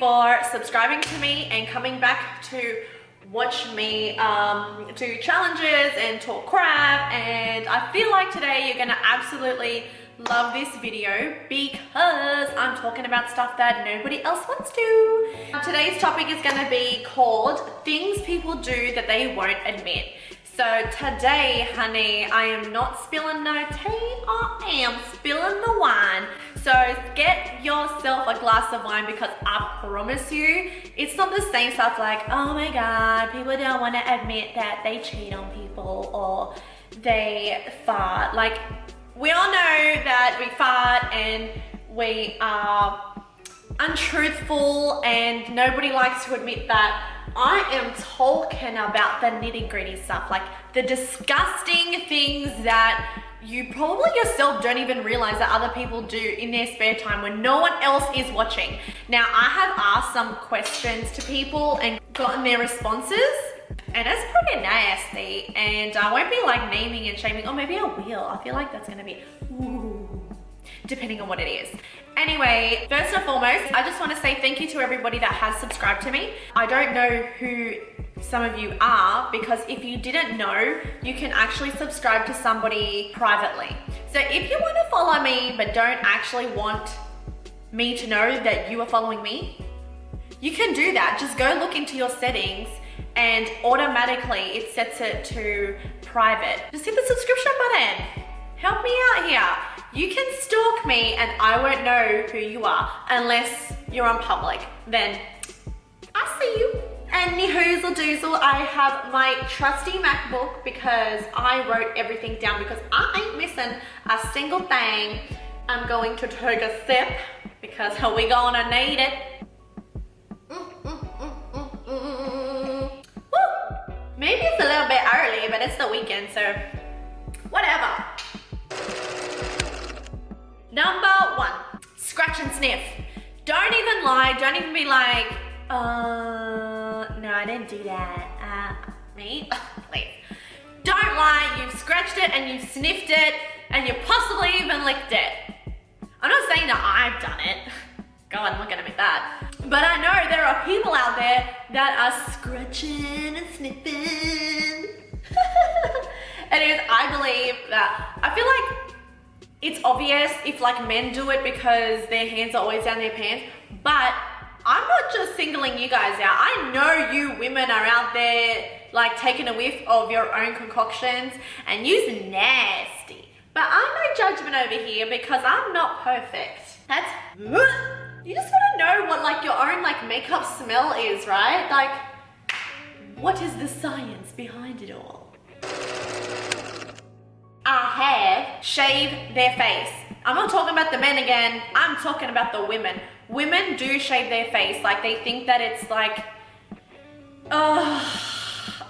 for subscribing to me and coming back to watch me do challenges and talk crap. And I feel like today you're gonna absolutely love this video because I'm talking about stuff that nobody else wants to. Today's topic is gonna be called things people do that they won't admit. So today, honey, I am not spilling no tea, I am spilling the wine. So get yourself a glass of wine because I promise you, it's not the same stuff like, oh my God, people don't want to admit that they cheat on people or they fart. Like, we all know that we fart and we are untruthful and nobody likes to admit that. I am talking about the nitty-gritty stuff, like the disgusting things that you probably yourself don't even realize that other people do in their spare time when no one else is watching. Now, I have asked some questions to people and gotten their responses, and it's pretty nasty, and I won't be like naming and shaming, or maybe I will. I feel like that's gonna be, ooh, depending on what it is. Anyway, first and foremost, I just want to say thank you to everybody that has subscribed to me. I don't know who some of you are, because if you didn't know, you can actually subscribe to somebody privately. So if you want to follow me but don't actually want me to know that you are following me, you can do that. Just go look into your settings and automatically it sets it to private. Just hit the subscription button. Help me out here. You can stalk me and I won't know who you are unless you're on public. Then I see you. Any hoozle doozle, I have my trusty MacBook because I wrote everything down because I ain't missing a single thing. I'm going to take a sip because we gonna need it. Woo. Maybe it's a little bit early, but it's the weekend, so whatever. Number one, scratch and sniff. Don't even lie, don't even be like, no, I didn't do that. Me? Please. Don't lie, you've scratched it and you've sniffed it and you possibly even licked it. I'm not saying that I've done it. God, I'm not gonna admit that. But I know there are people out there that are scratching and sniffing. Anyways, I believe that, I feel like it's obvious if like men do it because their hands are always down their pants, but I'm not just singling you guys out. I know you women are out there like taking a whiff of your own concoctions and using nasty. But I'm no judgment over here because I'm not perfect. That's, you just want to know what like your own like makeup smell is, right? Like, what is the science behind it all? I have shaved their face. I'm not talking about the men again, I'm talking about the women. Women do shave their face, like they think that it's like, oh,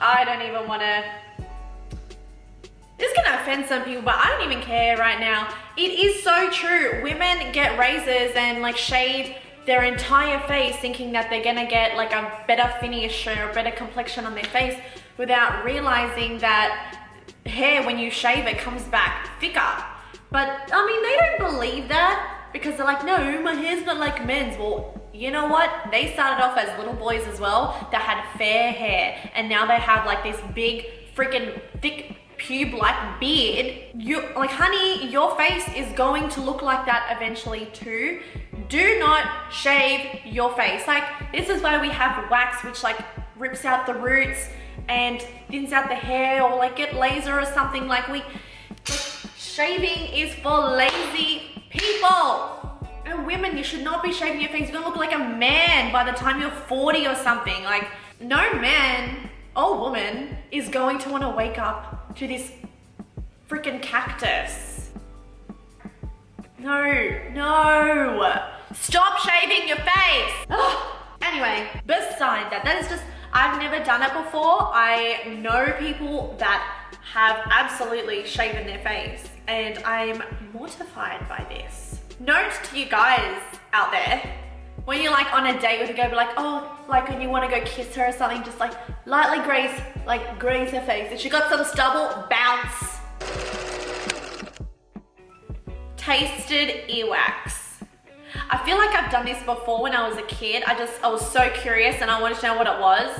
I don't even want to, this is gonna offend some people, but I don't even care right now. It is so true. Women get razors and like shave their entire face thinking that they're gonna get like a better finish or a better complexion on their face without realizing that hair, when you shave it, comes back thicker. But I mean, they don't believe that because they're like, no, my hair's not like men's. Well, you know what? They started off as little boys as well that had fair hair, and now they have like this big freaking thick pube-like beard. You like, honey, your face is going to look like that eventually too. Do not shave your face. Like, this is why we have wax, which like rips out the roots and thins out the hair, or like get laser or something. Like, shaving is for lazy people. And women, you should not be shaving your face. You're gonna look like a man by the time you're 40 or something. Like, no man or woman is going to want to wake up to this freaking cactus. No. Stop shaving your face. Ugh. Anyway, beside that, that is just, I've never done it before. I know people that have absolutely shaven their face and I'm mortified by this. Note to you guys out there, when you're like on a date with a girl, be like, oh, like when you want to go kiss her or something, just like lightly graze her face. If she got some stubble, bounce. Tasted earwax. I feel like I've done this before when I was a kid. I was so curious and I wanted to know what it was.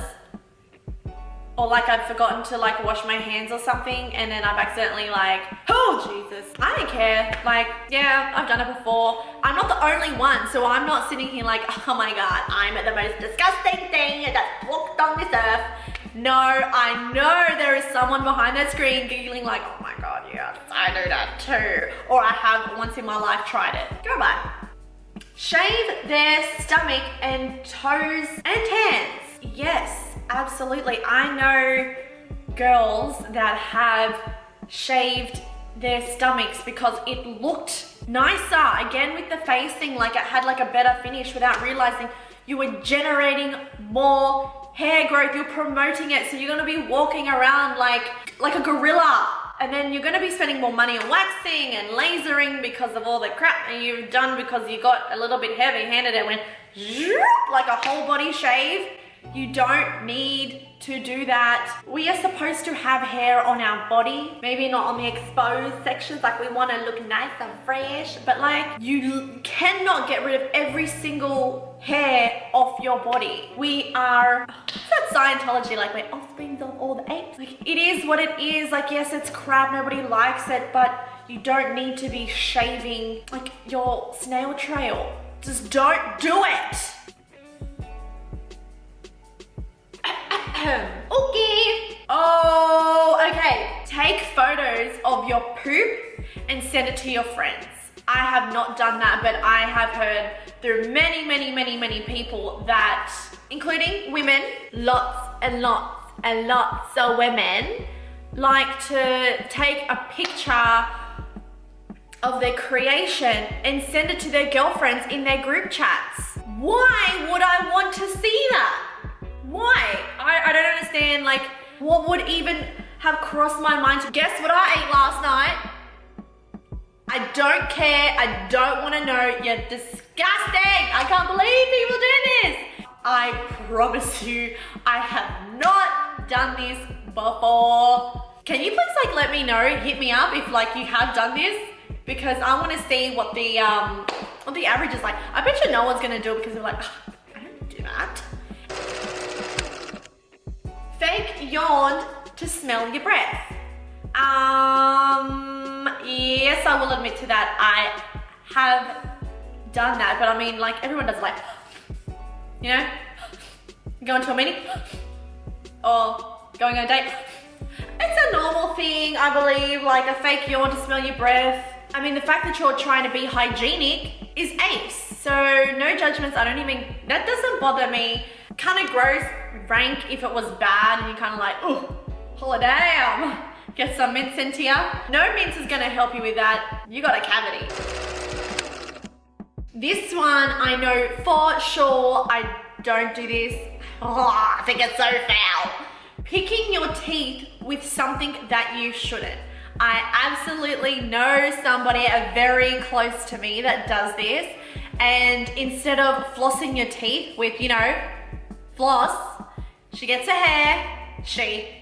Or like I'd forgotten to like wash my hands or something and then I've accidentally like, oh Jesus, I don't care. Like, yeah, I've done it before. I'm not the only one, so I'm not sitting here like, oh my God, I'm the most disgusting thing that's walked on this earth. No, I know there is someone behind that screen giggling like, oh my God, yes, I do that too. Or I have once in my life tried it. Go by. Shave their stomach and toes and hands. Yes. Absolutely. I know girls that have shaved their stomachs because it looked nicer. Again, with the face thing, like it had like a better finish without realizing you were generating more hair growth. You're promoting it. So you're going to be walking around like a gorilla. And then you're going to be spending more money on waxing and lasering because of all the crap that you've done because you got a little bit heavy-handed and went like a whole body shave. You don't need to do that. We are supposed to have hair on our body, maybe not on the exposed sections, like we want to look nice and fresh, but like you cannot get rid of every single hair off your body. We are, it's not Scientology, like we're offsprings of all the apes. Like it is what it is. Like yes, it's crap, nobody likes it, but you don't need to be shaving like your snail trail. Just don't do it. Okay. Oh, okay. Take photos of your poop and send it to your friends. I have not done that, but I have heard through many people that, including women, lots of women like to take a picture of their creation and send it to their girlfriends in their group chats. Why would I want to see that? Why? I don't understand, like, what would even have crossed my mind to guess what I ate last night? I don't care. I don't want to know. You're disgusting. I can't believe people do this. I promise you, I have not done this before. Can you please, like, let me know, hit me up if, like, you have done this? Because I want to see what the average is like. I bet you no one's going to do it because they're like, oh, I don't do that. Fake yawn to smell your breath. Yes, I will admit to that. I have done that, but I mean, like, everyone does, like, you know, going to a meeting or going on a date. It's a normal thing, I believe, like a fake yawn to smell your breath. I mean, the fact that you're trying to be hygienic is apes. So no judgments. I don't even, that doesn't bother me. Kind of gross, rank if it was bad and you're kind of like, oh, holiday, get some mints into you. No mints is gonna help you with that. You got a cavity. This one, I know for sure I don't do this. Oh, I think it's so foul. Picking your teeth with something that you shouldn't. I absolutely know somebody very close to me that does this, and instead of flossing your teeth with, you know, floss, she gets her hair,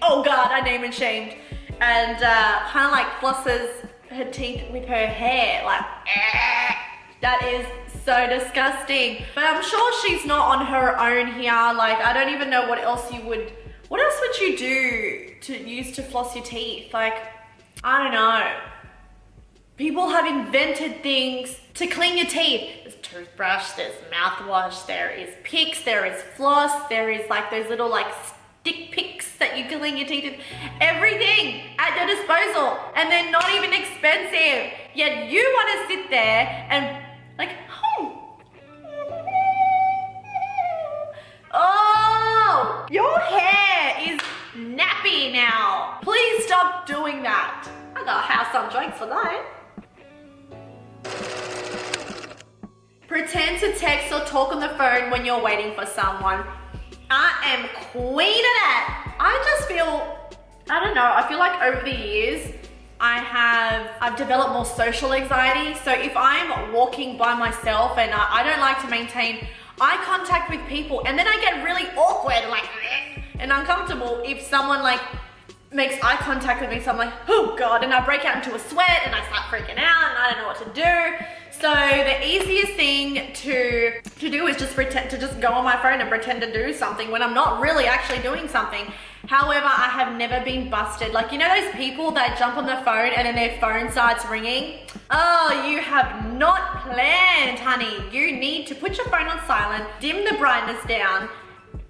oh God, I name and shamed, and kind of like flosses her teeth with her hair, like, that is so disgusting. But I'm sure she's not on her own here. Like, I don't even know what else would you do to use to floss your teeth? Like, I don't know. People have invented things to clean your teeth. There's toothbrush, there's mouthwash, there is picks, there is floss, there is like those little like stick picks that you clean your teeth with. Everything at your disposal, and they're not even expensive. Yet you want to sit there and like, oh, your hair is nappy now. Please stop doing that. I got house some drinks for that. Pretend to text or talk on the phone when you're waiting for someone. I am queen of that. I just feel, I don't know, I feel like over the years, I've developed more social anxiety. So if I'm walking by myself and I don't like to maintain eye contact with people, and then I get really awkward and like, and uncomfortable if someone like makes eye contact with me, so I'm like, oh God, and I break out into a sweat and I start freaking out and I don't know what to do. So the easiest thing to do is just pretend to just go on my phone and pretend to do something when I'm not really actually doing something. However, I have never been busted. Like, you know those people that jump on the phone and then their phone starts ringing? Oh, you have not planned, honey. You need to put your phone on silent, dim the brightness down.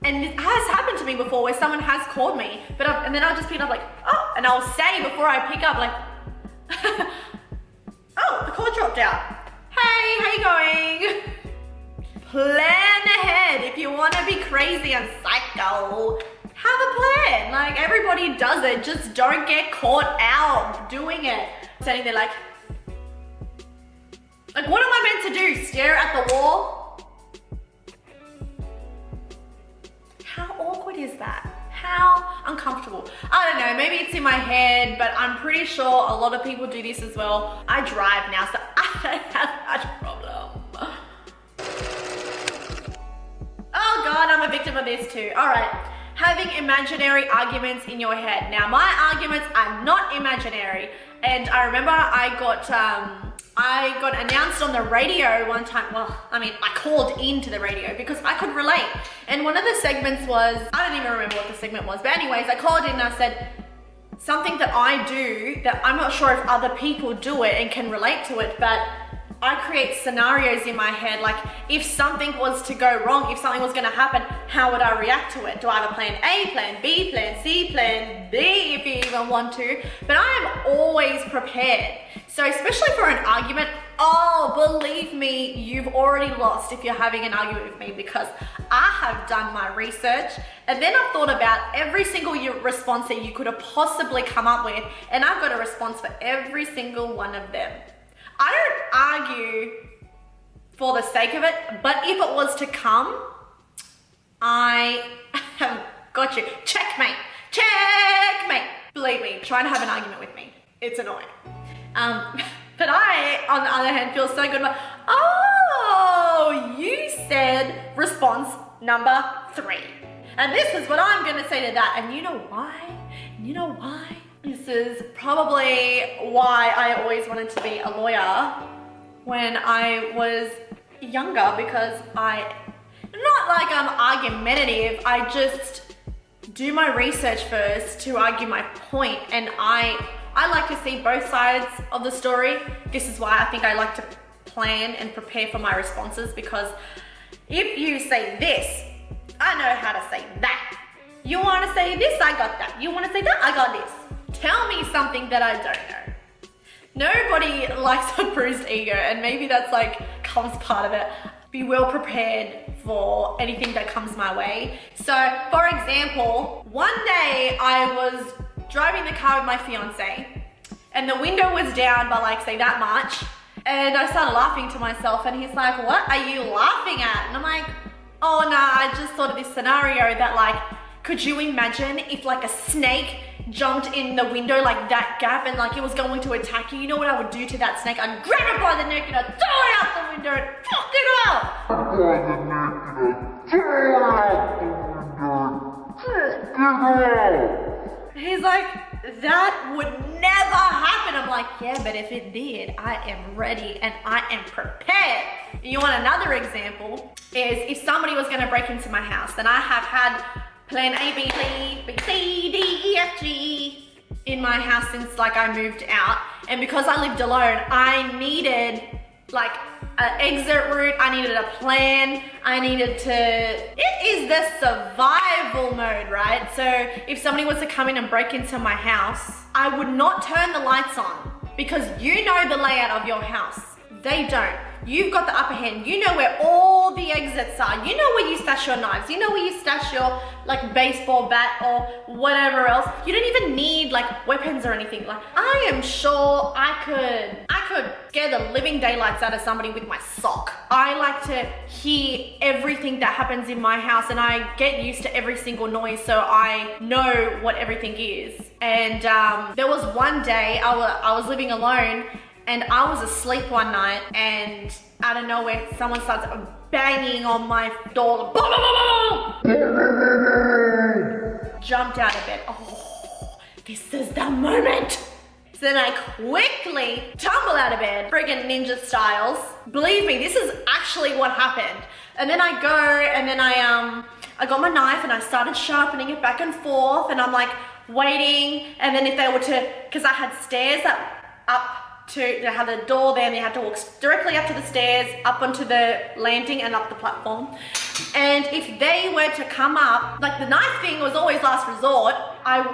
And it has happened to me before where someone has called me, and then I'll just pick it up like, oh, and I'll say before I pick up like, oh, the call dropped out. Hey, how you going? Plan ahead. If you want to be crazy and psycho, have a plan. Like, everybody does it. Just don't get caught out doing it. Standing there like what am I meant to do? Stare at the wall? How awkward is that? How uncomfortable. I don't know, maybe it's in my head, but I'm pretty sure a lot of people do this as well. I drive now, so I don't have much problem. Oh God, I'm a victim of this too. All right, having imaginary arguments in your head. Now, my arguments are not imaginary. And I remember I got announced on the radio one time. Well, I mean, I called into the radio because I could relate. And one of the segments was, I don't even remember what the segment was, but anyways, I called in and I said, something that I do that I'm not sure if other people do it and can relate to it, but I create scenarios in my head, like if something was to go wrong, if something was gonna happen, how would I react to it? Do I have a plan A, plan B, plan C, plan D if you even want to? But I am always prepared. So especially for an argument, oh, believe me, you've already lost if you're having an argument with me, because I have done my research and then I've thought about every single response that you could have possibly come up with, and I've got a response for every single one of them. I don't argue for the sake of it, but if it was to come, I have got you. Checkmate, checkmate. Believe me, trying to have an argument with me, it's annoying. But I, on the other hand, feel so good about, oh, you said response number 3. And this is what I'm gonna say to that. And you know why? You know why? This is probably why I always wanted to be a lawyer when I was younger, because not like I'm argumentative, I just do my research first to argue my point, and I like to see both sides of the story. This is why I think I like to plan and prepare for my responses, because if you say this, I know how to say that. You want to say this, I got that. You want to say that, I got this. Tell me something that I don't know. Nobody likes a bruised ego, and maybe that's like comes part of it. Be well prepared for anything that comes my way. So, for example, one day I was driving the car with my fiance, and the window was down by like, say, that much, and I started laughing to myself, and he's like, what are you laughing at? And I'm like, oh no, I just thought of this scenario that like, could you imagine if like a snake jumped in the window like that gap and like it was going to attack you? You know what I would do to that snake? I'd grab it by the neck and I'd throw it out the window and fuck it out. He's like, that would never happen. I'm like, yeah, but if it did, I am ready and I am prepared. You want another example? Is if somebody was gonna break into my house, then I have had plan A, B, C, D, E, F, G in my house since like I moved out. And because I lived alone, I needed like an exit route, I needed a plan, it is the survival mode, right? So if somebody was to come in and break into my house, I would not turn the lights on, because you know the layout of your house. They don't. You've got the upper hand. You know where all the exits are. You know where you stash your knives. You know where you stash your like baseball bat or whatever else. You don't even need like weapons or anything. Like, I am sure I could scare the living daylights out of somebody with my sock. I like to hear everything that happens in my house, and I get used to every single noise, so I know what everything is. And there was one day I was living alone, and I was asleep one night, and out of nowhere, someone starts banging on my door. Jumped out of bed. Oh, this is the moment. So then I quickly tumble out of bed, friggin' ninja styles. Believe me, this is actually what happened. And then I go and then I got my knife and I started sharpening it back and forth, and I'm like waiting. And then if they were to, because I had stairs they had a door there and you had to walk directly up to the stairs, up onto the landing and up the platform. And if they were to come up, like the knife thing was always last resort,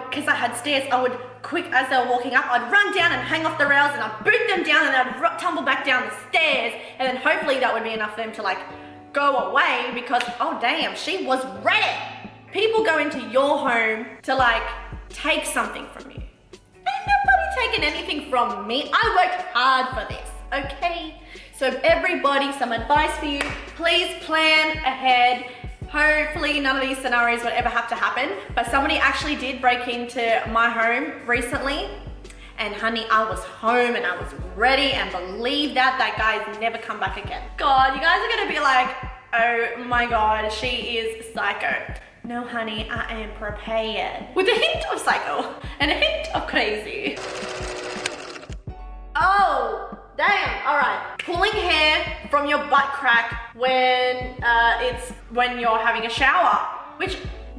because I had stairs, I would quick, as they were walking up, I'd run down and hang off the rails and I'd boot them down and I'd tumble back down the stairs, and then hopefully that would be enough for them to like go away, because oh damn, she was ready. People go into your home to like take something from you. Ain't nobody taking anything from me. I worked hard for this, okay? So everybody, some advice for you, please plan ahead. Hopefully none of these scenarios would ever have to happen, but somebody actually did break into my home recently, and honey, I was home and I was ready, and believe that guy's never come back again. God, you guys are gonna be like, oh my God, she is psycho. No honey, I am prepared. With a hint of psycho and a hint of crazy. Oh, damn, all right. Pulling hair from your butt crack when you're having a shower, which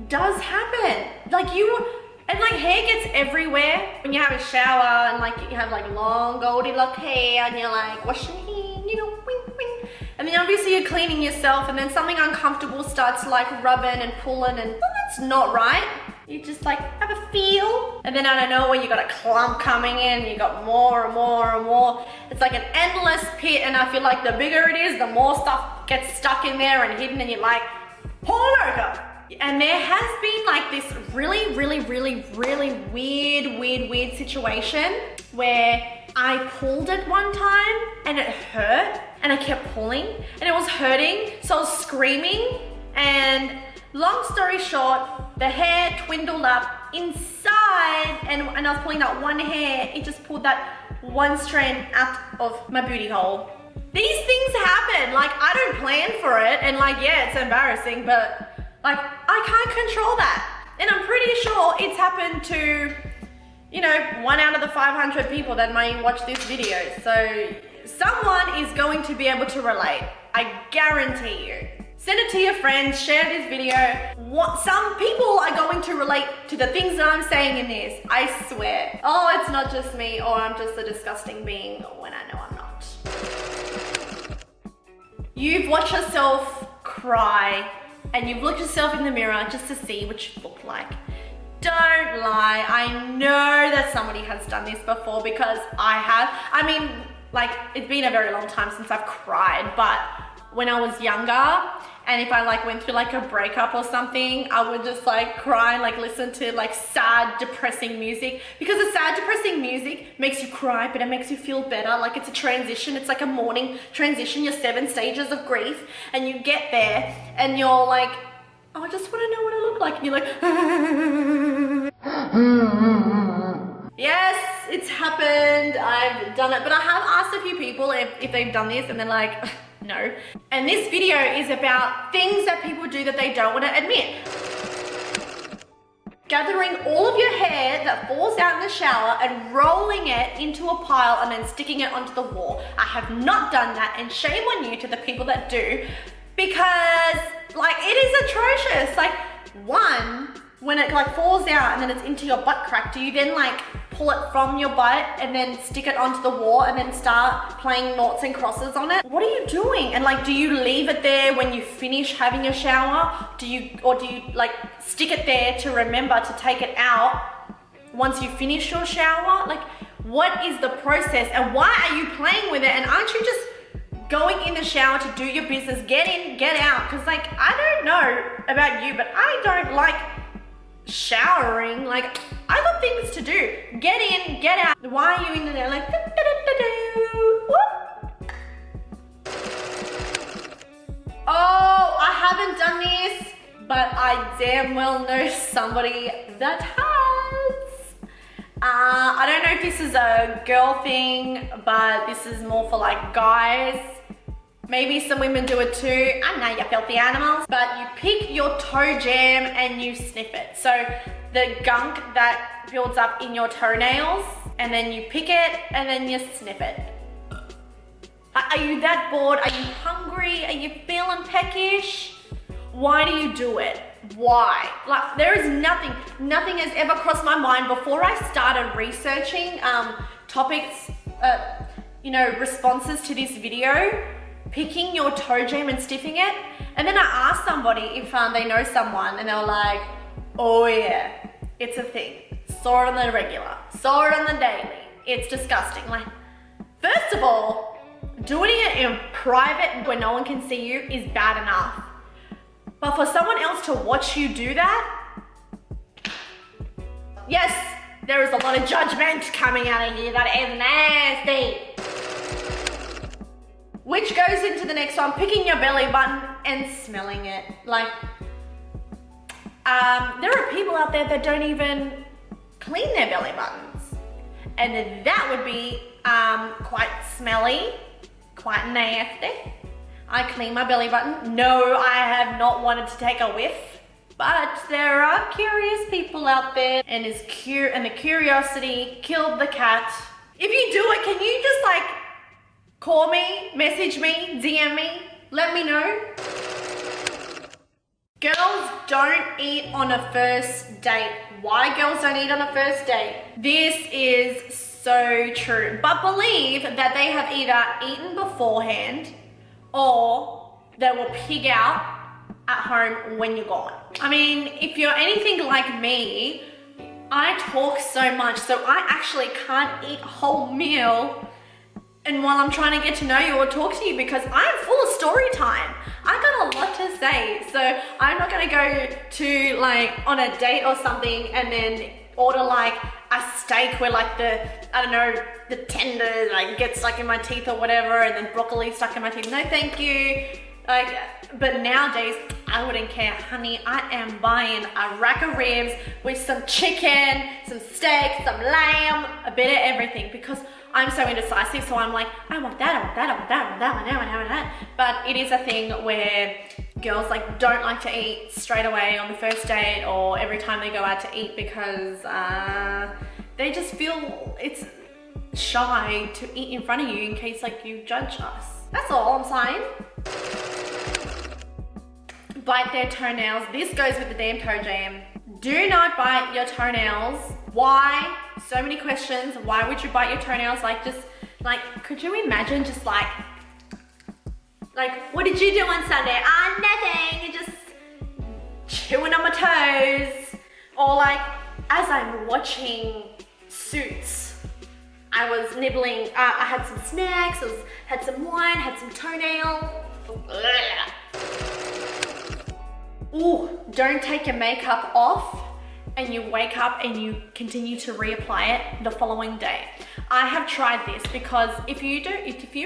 does happen. And like hair gets everywhere when you have a shower, and like you have like long Goldilocks hair and you're like washing your hair, you know, wing, wing. And then obviously you're cleaning yourself, and then something uncomfortable starts like rubbing and pulling, and well, that's not right. You just like have a feel, and then I don't know when you got a clump coming in, you got more and more and more. It's like an endless pit, and I feel like the bigger it is, the more stuff gets stuck in there and hidden, and you're like, pull it over. And there has been like this really weird situation where I pulled it one time and it hurt, and I kept pulling and it was hurting, so I was screaming, and long story short, the hair dwindled up inside, and I was pulling that one hair, it just pulled that one strand out of my booty hole. These things happen, like I don't plan for it, and like yeah, it's embarrassing, but like I can't control that. And I'm pretty sure it's happened to, you know, 1 out of the 500 people that may watch this video. So someone is going to be able to relate, I guarantee you. Send it to your friends, share this video. Some people are going to relate to the things that I'm saying in this, I swear. Oh, it's not just me, or I'm just a disgusting being when I know I'm not. You've watched yourself cry, and you've looked yourself in the mirror just to see what you look like. Don't lie, I know that somebody has done this before, because I have. I mean, like, it's been a very long time since I've cried, but when I was younger, and if I like went through like a breakup or something, I would just like cry and like listen to like sad, depressing music, because the sad, depressing music makes you cry, but it makes you feel better. Like it's a transition, it's like a mourning transition, your 7 stages of grief, and you get there and you're like, oh, I just want to know what I look like, and you're like, yes, it's happened, I've done it, but I have asked a few people if they've done this, and they're like, no. And this video is about things that people do that they don't want to admit. Gathering all of your hair that falls out in the shower and rolling it into a pile and then sticking it onto the wall. I have not done that, and shame on you to the people that do, because like it is atrocious. Like, one, when it like falls out and then it's into your butt crack, do you then like pull it from your butt and then stick it onto the wall and then start playing noughts and crosses on it? What are you doing? And like, do you leave it there when you finish having your shower? Do you like stick it there to remember to take it out once you finish your shower? Like, what is the process, and why are you playing with it? And aren't you just going in the shower to do your business? Get in, get out. Because like, I don't know about you, but I don't like showering. Like, I got things to do. Get in, get out. Why are you in there like whoop? Oh, I haven't done this, but I damn well know somebody that has. I don't know if this is a girl thing, but this is more for like guys. Maybe some women do it too. I know, you filthy animals. But you pick your toe jam and you sniff it. So the gunk that builds up in your toenails, and then you pick it and then you sniff it. Are you that bored? Are you hungry? Are you feeling peckish? Why do you do it? Why? Like, there is nothing has ever crossed my mind before I started researching topics, responses to this video, picking your toe jam and sniffing it. And then I asked somebody if they know someone, and they were like, oh yeah, it's a thing. Saw it on the regular, saw it on the daily. It's disgusting. Like, first of all, doing it in private where no one can see you is bad enough. But for someone else to watch you do that, yes, there is a lot of judgment coming out of here. That is nasty. Which goes into the next one, picking your belly button and smelling it. Like, there are people out there that don't even clean their belly buttons. And that would be quite smelly, quite nasty. I clean my belly button. No, I have not wanted to take a whiff, but there are curious people out there, and the curiosity killed the cat. If you do it, can you just like call me, message me, DM me, let me know? Girls don't eat on a first date. Why girls don't eat on a first date? This is so true, but believe that they have either eaten beforehand or they will pig out at home when you're gone. I mean, if you're anything like me, I talk so much, so I actually can't eat a whole meal and while I'm trying to get to know you or talk to you, because I'm full of story time. I got a lot to say, so I'm not gonna go to like on a date or something and then order like a steak where like the tender like gets stuck in my teeth or whatever, and then broccoli stuck in my teeth. No, thank you. Like, but nowadays I wouldn't care, honey. I am buying a rack of ribs with some chicken, some steak, some lamb, a bit of everything, because I'm so indecisive. So I'm like, I want that, I want that, I want that, I want that, I want that. But it is a thing where girls like don't like to eat straight away on the first date or every time they go out to eat, because they just feel it's shy to eat in front of you in case like you judge us. That's all I'm saying. Bite their toenails. This goes with the damn toe jam. Do not bite your toenails. Why? So many questions. Why would you bite your toenails? Like, just like, could you imagine just like, what did you do on Sunday? Nothing, just chewing on my toes. Or like, as I'm watching Suits, I was nibbling, I had some snacks, had some wine, had some toenail. Ooh, don't take your makeup off and you wake up and you continue to reapply it the following day. I have tried this because if you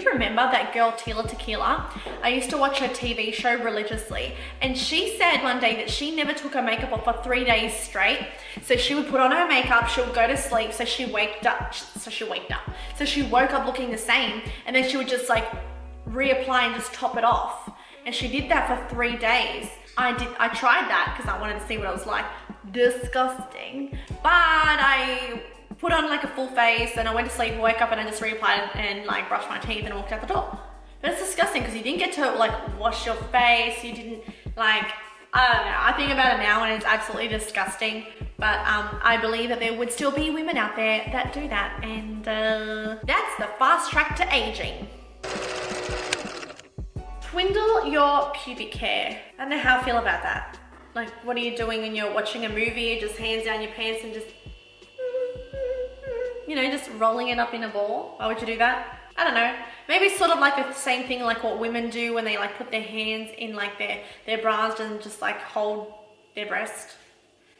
remember that girl Tila Tequila, I used to watch her TV show religiously, and she said one day that she never took her makeup off for 3 days straight. So she would put on her makeup, she would go to sleep, so she woke up looking the same, and then she would just like reapply and just top it off. And she did that for 3 days. I tried that because I wanted to see what it was like. Disgusting. But I put on like a full face and I went to sleep, woke up, and I just reapplied and like brushed my teeth and walked out the door. But it's disgusting because you didn't get to like wash your face. You didn't like, I don't know. I think about it now and it's absolutely disgusting. But I believe that there would still be women out there that do that. And that's the fast track to aging. Twindle your pubic hair. I don't know how I feel about that. Like, what are you doing when you're watching a movie? Just hands down your pants and just, you know, just rolling it up in a ball. Why would you do that? I don't know. Maybe it's sort of like the same thing like what women do when they like put their hands in like their bras and just like hold their breast.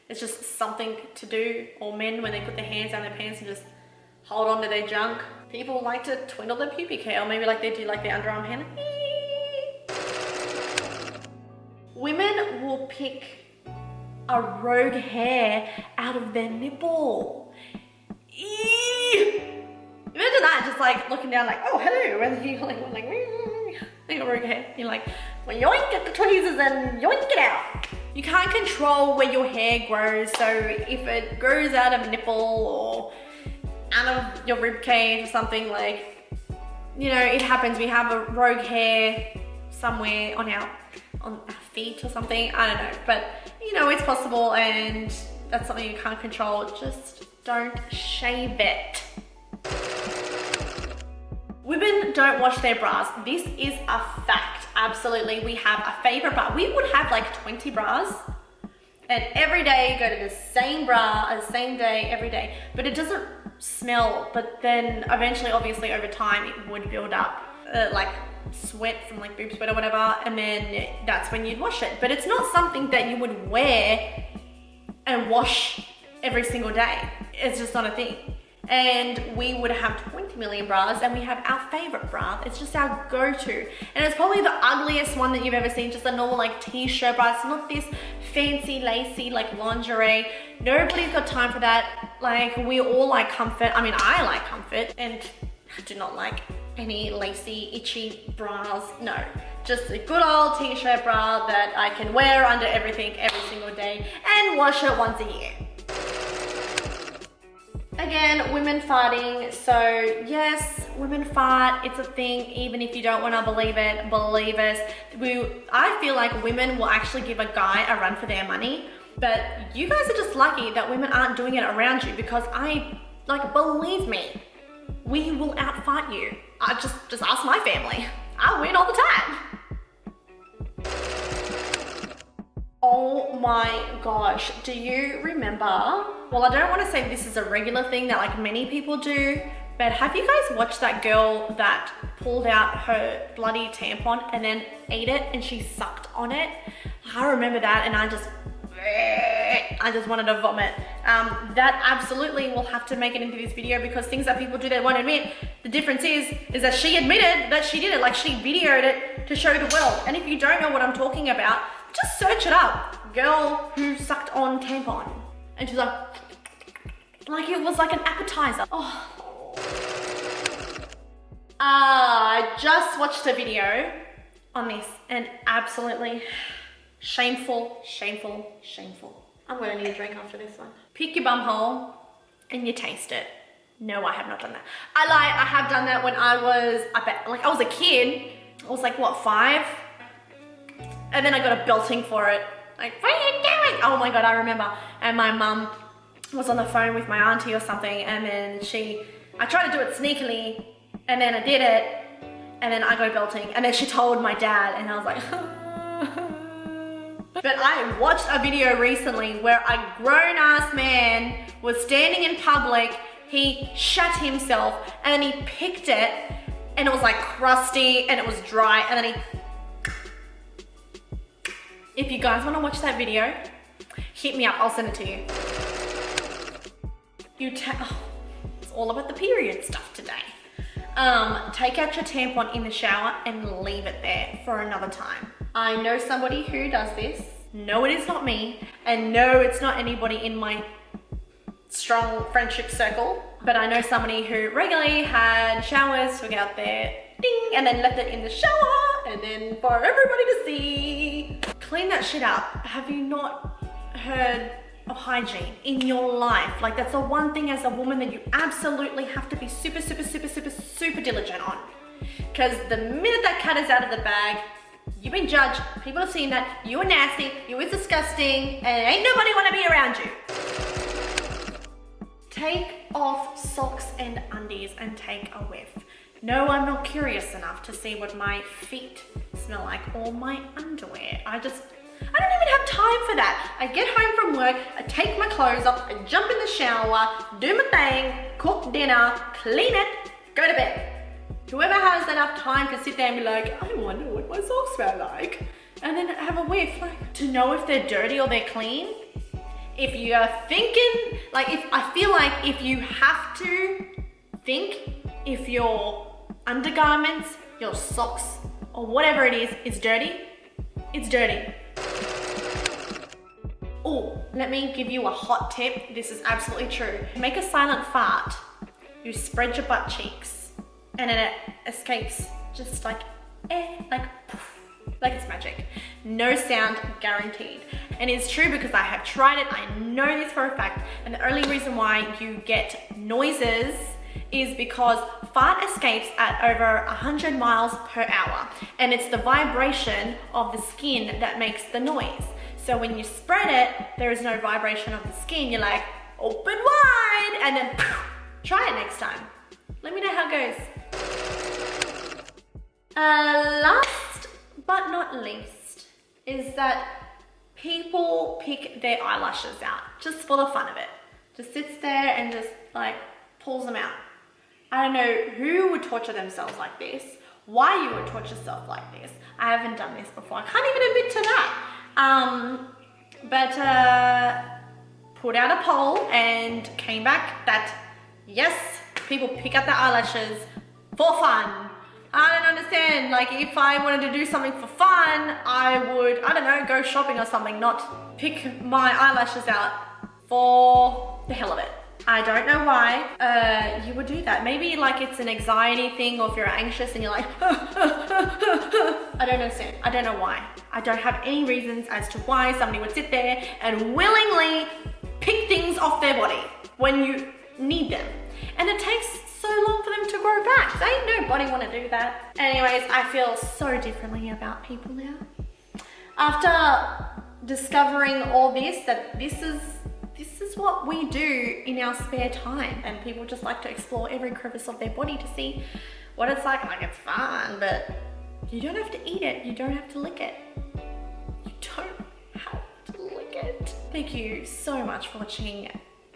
It's just something to do. Or men when they put their hands down their pants and just hold on to their junk. People like to twindle their pubic hair, or maybe like they do like their underarm hand. Women will pick a rogue hair out of their nipple. Eee! Imagine that, just like looking down like, oh, hello. And you like, You got rogue hair. You're like, well, yoink at the tweezers and yoink it out. You can't control where your hair grows, so if it grows out of nipple or out of your rib cage or something, like, you know, it happens. We have a rogue hair somewhere on our feet or something. I don't know, but you know, it's possible, and that's something you can't control. Just don't shave it. Women don't wash their bras. This is a fact. Absolutely. We have a favorite bra. We would have like 20 bras, and every day go to the same bra, the same day, every day. But it doesn't smell. But then eventually, obviously over time, it would build up like sweat from like boob sweat or whatever. And then that's when you'd wash it. But it's not something that you would wear and wash every single day. It's just not a thing. And we would have 20 million bras, and we have our favorite bra. It's just our go-to. And it's probably the ugliest one that you've ever seen, just a normal like t-shirt bra. It's not this fancy, lacy, like lingerie. Nobody's got time for that. Like, we all like comfort. I mean, I like comfort, and I do not like any lacy, itchy bras. No, just a good old t-shirt bra that I can wear under everything every single day and wash it once a year. Again, women farting. So yes, women fart. It's a thing. Even if you don't want to believe it, believe us. I feel like women will actually give a guy a run for their money. But you guys are just lucky that women aren't doing it around you, because believe me, we will out-fart you. Just ask my family. I win all the time. Oh my gosh, do you remember? Well, I don't want to say this is a regular thing that like many people do, but have you guys watched that girl that pulled out her bloody tampon and then ate it, and she sucked on it? I remember that, and I just wanted to vomit. That absolutely will have to make it into this video, because things that people do that won't admit. The difference is that she admitted that she did it. Like, she videoed it to show the world. And if you don't know what I'm talking about, just search it up. Girl who sucked on tampon. And she's like it was like an appetizer. Oh. I just watched a video on this, and absolutely shameful, shameful, shameful. I'm gonna need a drink after this one. Pick your bum hole and you taste it. No, I have not done that. I lie, I have done that when I was a kid. I was like, what, 5? And then I got a belting for it. Like, what are you doing? Oh my God, I remember. And my mum was on the phone with my auntie or something, and then I tried to do it sneakily, and then I did it, and then I got a belting, and then she told my dad, and I was like, But I watched a video recently where a grown-ass man was standing in public, he shat himself, and then he picked it, and it was like crusty, and it was dry, and then he... If you guys want to watch that video, hit me up, I'll send it to you. It's all about the period stuff today. Take out your tampon in the shower and leave it there for another time. I know somebody who does this. No, it is not me. And no, it's not anybody in my strong friendship circle. But I know somebody who regularly had showers, took it out there, ding, and then left it in the shower, and then for everybody to see. Clean that shit up. Have you not heard of hygiene in your life? Like, that's the one thing as a woman that you absolutely have to be super, super, super, super, super diligent on. Because the minute that cat is out of the bag, you've been judged. People are seeing that you are nasty, you are disgusting, and ain't nobody want to be around you. Take off socks and undies and take a whiff. No, I'm not curious enough to see what my feet smell like or my underwear. I don't even have time for that. I get home from work, I take my clothes off, I jump in the shower, do my thing, cook dinner, clean it, go to bed. Whoever has enough time to sit there and be like, I wonder what my socks smell like, and then have a whiff, like, to know if they're dirty or they're clean. If you're thinking, I feel like if you have to think if your undergarments, your socks, or whatever it is dirty, it's dirty. Oh, let me give you a hot tip. This is absolutely true. Make a silent fart. You spread your butt cheeks, and then it escapes just like air, like poof, like it's magic. No sound guaranteed. And it's true because I have tried it. I know this for a fact. And the only reason why you get noises is because fart escapes at over 100 miles per hour. And it's the vibration of the skin that makes the noise. So when you spread it, there is no vibration of the skin. You're like, open wide, and then poof, try it next time. Let me know how it goes. Last but not least is that people pick their eyelashes out just for the fun of it. Just sits there and just like pulls them out. I don't know who would torture themselves like this, why you would torture yourself like this. I haven't done this before. I can't even admit to that. Put out a poll and came back that yes, people pick out their eyelashes for fun. I don't understand. Like, if I wanted to do something for fun, I would, I don't know, go shopping or something, not pick my eyelashes out for the hell of it. I don't know why you would do that. Maybe like it's an anxiety thing, or if you're anxious and you're like, I don't understand. I don't know why. I don't have any reasons as to why somebody would sit there and willingly pick things off their body when you need them. And it takes so long for them to grow back. So ain't nobody want to do that. Anyways, I feel so differently about people now. After discovering all this, that this is what we do in our spare time, and people just like to explore every crevice of their body to see what it's like. Like, it's fun, but you don't have to eat it. You don't have to lick it. You don't have to lick it. Thank you so much for watching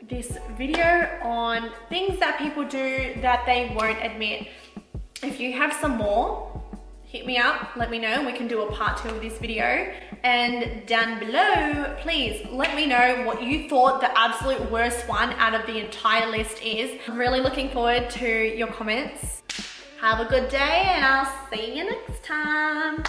this video on things that people do that they won't admit. If you have some more, hit me up, let me know. We can do a part 2 of this video. And down below, please let me know what you thought the absolute worst one out of the entire list is. I'm really looking forward to your comments. Have a good day, and I'll see you next time.